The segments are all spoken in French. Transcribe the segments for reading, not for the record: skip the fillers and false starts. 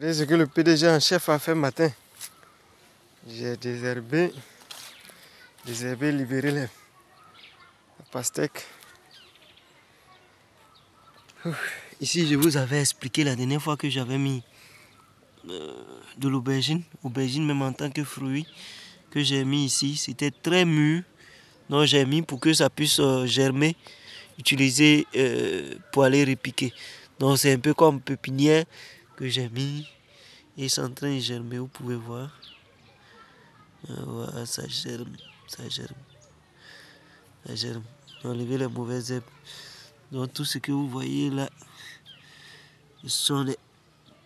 C'est ce que le PDG en chef a fait matin. J'ai désherbé, libéré la pastèque. Ici, je vous avais expliqué la dernière fois que j'avais mis de l'aubergine, même en tant que fruit, que j'ai mis ici. C'était très mûr, donc j'ai mis pour que ça puisse germer, utiliser pour aller repiquer. Donc c'est un peu comme pépinière que j'ai mis et c'est en train de germer, vous pouvez voir. Voilà, ça germe, ça germe, ça germe. Enlever les mauvaises herbes. Donc tout ce que vous voyez là, ce sont les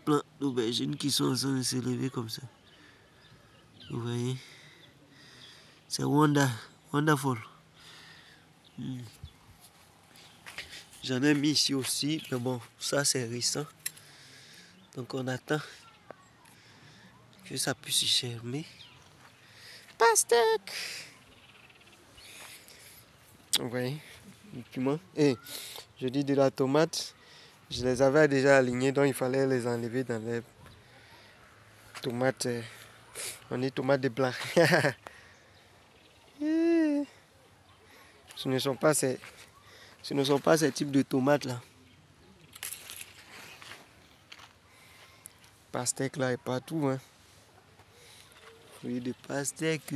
plants d'aubergine qui sont en train de s'élever comme ça. Vous voyez, c'est wonderful. J'en ai mis ici aussi, mais bon, ça c'est récent. Donc on attend que ça puisse germer. Pastèque. Vous voyez, du piment. Et je dis de la tomate. Je les avais déjà alignés, donc il fallait les enlever dans les tomates. On dit tomates de blanc. Ce ne sont pas ces types de tomates là. Pastèque là est partout. Hein. Fruits de pastèque.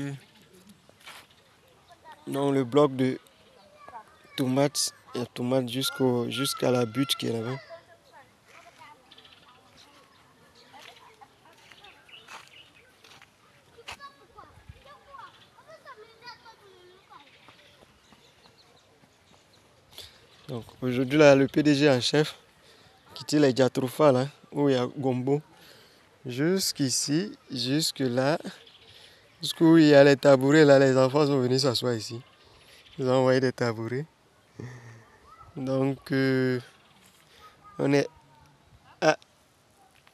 Non, le bloc de tomates. Il y a tomates jusqu'à la butte qui est là-bas. Donc aujourd'hui là, le PDG en chef, quitter les Jatropha là, où il y a Gombo, jusqu'ici, jusque là, jusqu'où il y a les tabourets là, les enfants sont venus s'asseoir ici. Ils ont envoyé des tabourets. Donc on est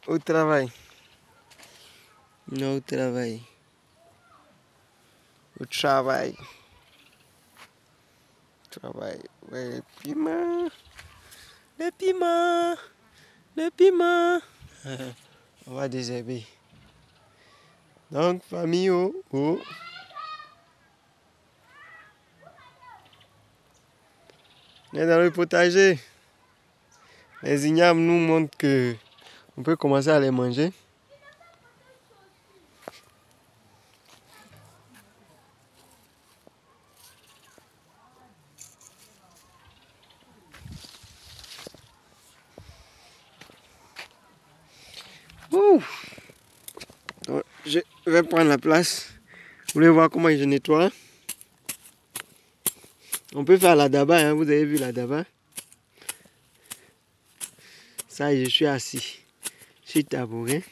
au travail. Non, au travail. Au travail. Travail. Ouais, les piments. Les piments. Les piments. On va désherber. Donc, famille, oh. On est dans le potager. Les ignames nous montrent que on peut commencer à les manger. Ouh. Donc, je vais prendre la place. Vous voulez voir comment je nettoie? On peut faire la daba, hein? Vous avez vu la daba? Ça, je suis assis. Je suis tabouret.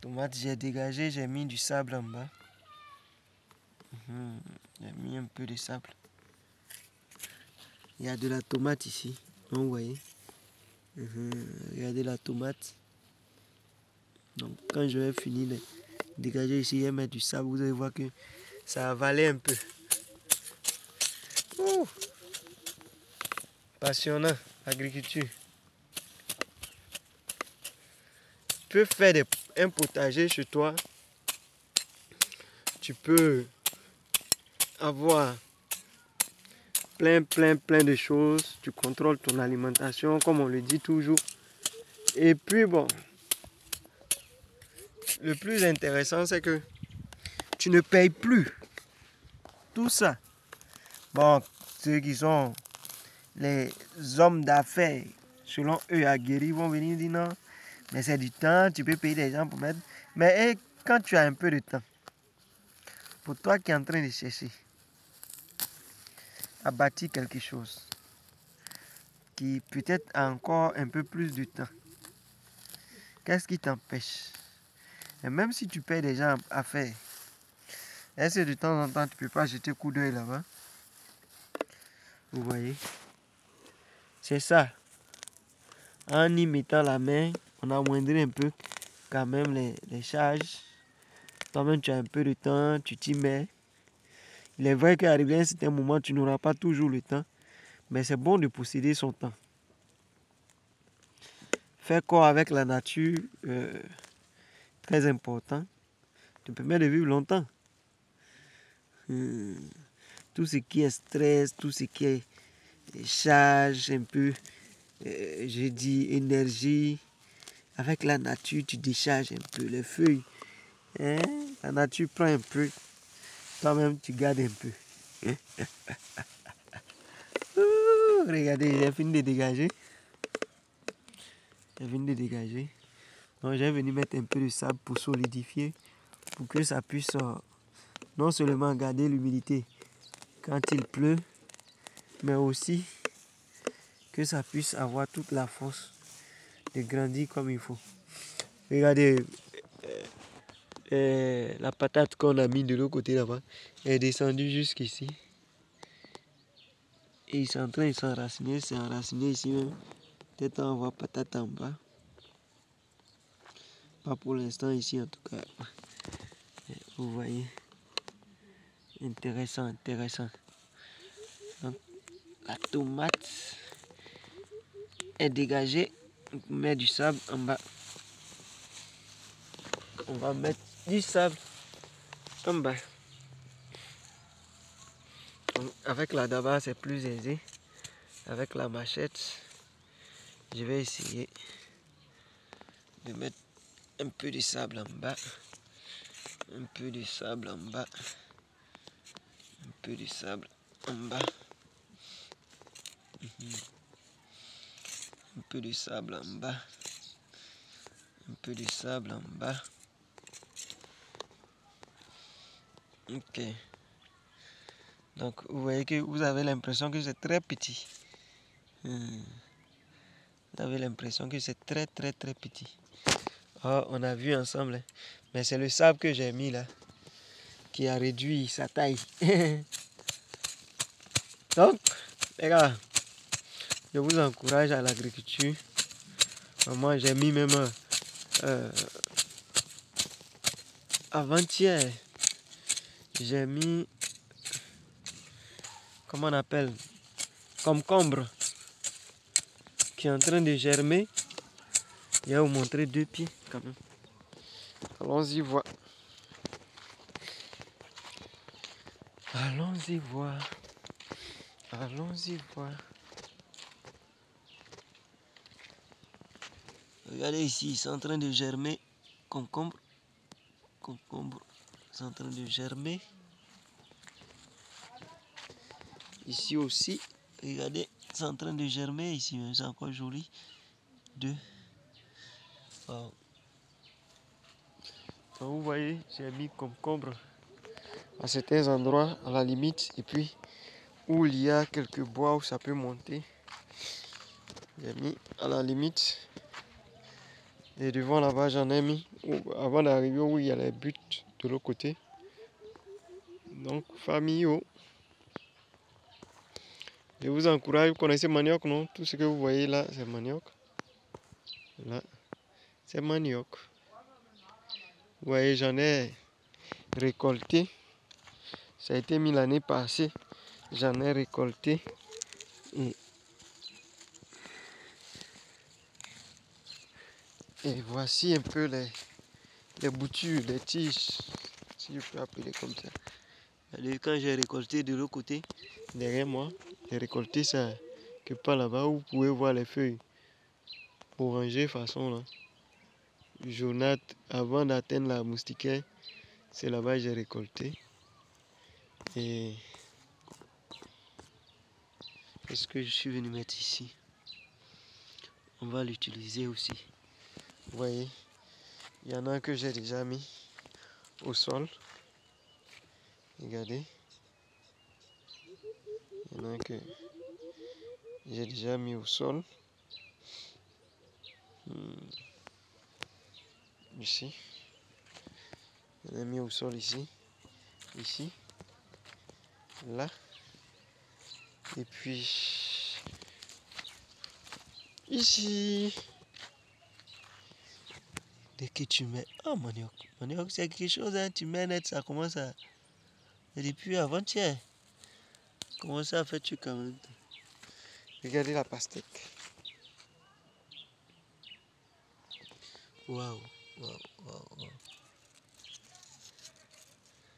Tomate, j'ai dégagé, j'ai mis du sable en bas. J'ai mis un peu de sable. Il y a de la tomate ici. Donc, vous voyez. Regardez la tomate. Donc, quand je vais finir de dégager ici et mettre du sable, vous allez voir que ça a avalé un peu. Ouh. Passionnant, l'agriculture. Tu peux faire un potager chez toi. Tu peux avoir plein de choses. Tu contrôles ton alimentation, comme on le dit toujours. Et puis bon, le plus intéressant, c'est que tu ne payes plus tout ça. Bon, ceux qui sont les hommes d'affaires, selon eux, aguerris, vont venir dire non, mais c'est du temps, tu peux payer des gens pour mettre. Mais quand tu as un peu de temps, pour toi qui es en train de chercher à bâtir quelque chose, qui peut-être a encore un peu plus de temps, qu'est-ce qui t'empêche? Et même si tu payes des gens à faire, est-ce que de temps en temps, tu ne peux pas jeter un coup d'œil là-bas? Vous voyez? C'est ça. En y mettant la main, on amoindrit un peu quand même les charges. Toi-même, tu as un peu de temps, tu t'y mets. Il est vrai qu'arrivé à un certain moment, tu n'auras pas toujours le temps. Mais c'est bon de posséder son temps. faire corps avec la nature, très important, te permet de vivre longtemps. Tout ce qui est stress, tout ce qui est charge un peu, je dis énergie, avec la nature tu décharges un peu les feuilles. Hein? La nature prend un peu, toi-même tu gardes un peu. Regardez, j'ai fini de dégager. Donc j'ai venu mettre un peu de sable pour solidifier, pour que ça puisse non seulement garder l'humidité quand il pleut, mais aussi que ça puisse avoir toute la force de grandir comme il faut. Regardez, la patate qu'on a mis de l'autre côté là-bas est descendue jusqu'ici. Et ils sont en train de s'enraciner, c'est enraciné ici même. Peut-être on voit patate en bas. Pas pour l'instant ici en tout cas. Vous voyez. Intéressant. Donc la tomate est dégagée. On met du sable en bas. On va mettre du sable en bas. Donc, avec la daba c'est plus aisé. Avec la machette, je vais essayer de mettre un peu de sable en bas. Un peu de sable en bas. Un peu de sable en bas. Un peu de sable en bas. Un peu de sable en bas. Ok. Donc vous voyez que vous avez l'impression que c'est très petit. Vous avez l'impression que c'est très petit. Oh, on a vu ensemble. Hein. Mais c'est le sable que j'ai mis là qui a réduit sa taille. Donc, les gars, je vous encourage à l'agriculture. Moi, j'ai mis même avant-hier, j'ai mis, comment on appelle, concombre qui est en train de germer. Je vais vous montrer 2 pieds quand même. Allons-y voir. Allons-y voir. Regardez ici, c'est en train de germer. Concombre, c'est en train de germer. Ici aussi, regardez, c'est en train de germer ici, c'est encore joli. 2. Wow. Donc vous voyez, j'ai mis concombre à certains endroits, à la limite, et puis où il y a quelques bois où ça peut monter, j'ai mis à la limite. Et devant là-bas, j'en ai mis avant d'arriver où il y a les buts de l'autre côté. Donc, famille, je vous encourage, vous connaissez manioc, non? Tout ce que vous voyez là, c'est manioc. Là, c'est manioc. Vous voyez, j'en ai récolté. Ça a été mis l'année passée. J'en ai récolté. Et voici un peu les boutures, les tiges, si je peux appeler comme ça. Quand j'ai récolté de l'autre côté, derrière moi, j'ai récolté ça quelque part là-bas où vous pouvez voir les feuilles orangées façon là. Jaunâtre, avant d'atteindre la moustiquaire, c'est là-bas que j'ai récolté. Et qu'est-ce que je suis venu mettre ici? On va l'utiliser aussi. Vous voyez, il y en a que j'ai déjà mis au sol. Regardez. Il y en a que j'ai déjà mis au sol. Ici. On a mis au sol ici. Ici. Là. Et puis ici. Dès que tu mets... Oh manioc. Manioc c'est quelque chose, hein. Tu mets net, ça commence à... Et depuis avant-hier. Comment ça fait tu quand même? Regardez la pastèque. Waouh, waouh, waouh, waouh.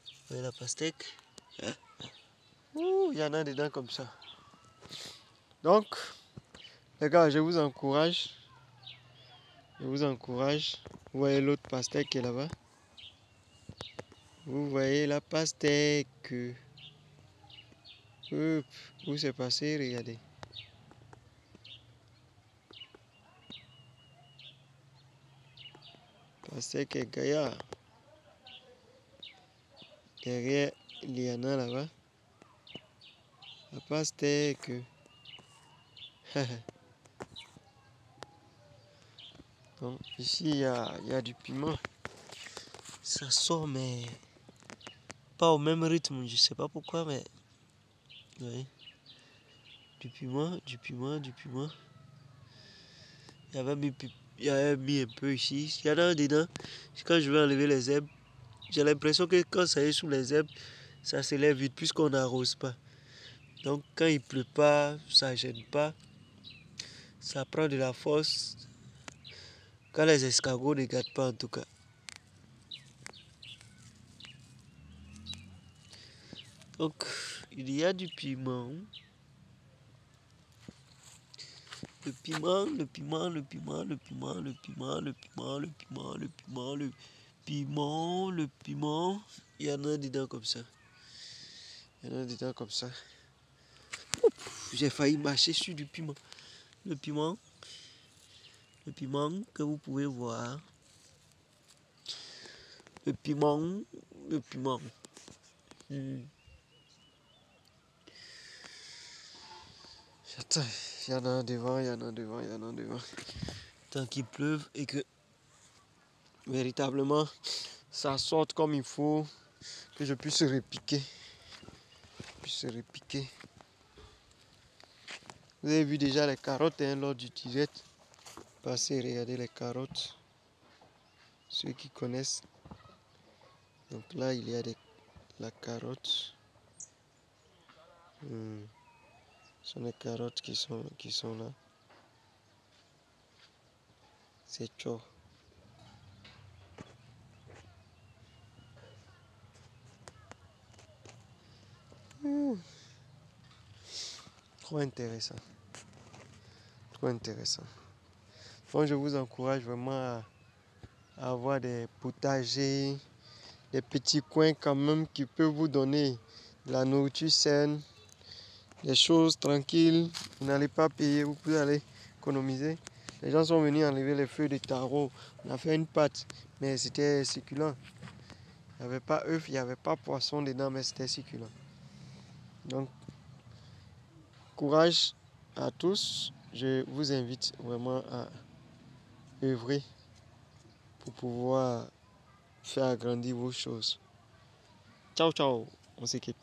Vous voyez la pastèque? Ouh, il y en a dedans comme ça. Donc, les gars, je vous encourage. Je vous encourage. Vous voyez l'autre pastèque qui est là-bas? Vous voyez la pastèque. Hop, où c'est passé? Regardez. Pastèque et Gaïa. Derrière, il y en a là-bas. La pastèque. Donc, ici, il y a du piment. Ça sort, mais pas au même rythme. Je sais pas pourquoi, mais... Oui. Du piment, du piment, du piment. Il y avait mis un peu ici. Il y en a un dedans. Quand je vais enlever les herbes, j'ai l'impression que quand ça est sous les herbes, ça s'élève vite puisqu'on n'arrose pas. Donc quand il pleut pas, ça gêne pas. Ça prend de la force. Quand les escargots ne gâtent pas en tout cas. Donc il y a du piment. Le piment, le piment, le piment, le piment, le piment, le piment, le piment, le piment, le piment, le piment. Il y en a dedans comme ça. Il y en a dedans comme ça. J'ai failli marcher sur du piment. Le piment que vous pouvez voir. Le piment, le piment. Attends, il y en a un devant, il y en a un devant, il y en a un devant. Tant qu'il pleuve et que véritablement ça sorte comme il faut, que je puisse repiquer. Vous avez vu déjà les carottes lors du direct. Passez, regardez les carottes. Ceux qui connaissent. Donc là, il y a la carotte. Ce sont les carottes qui sont là. C'est chaud. Trop intéressant. Trop intéressant. Donc je vous encourage vraiment à avoir des potagers, des petits coins quand même qui peuvent vous donner de la nourriture saine, des choses tranquilles. Vous n'allez pas payer, vous pouvez aller économiser. Les gens sont venus enlever les feuilles de taro. On a fait une pâte, mais c'était succulent. Il n'y avait pas œuf, il n'y avait pas poisson dedans, mais c'était succulent. Donc, courage à tous. Je vous invite vraiment à œuvrer pour pouvoir faire agrandir vos choses. Ciao, ciao, on s'équipe.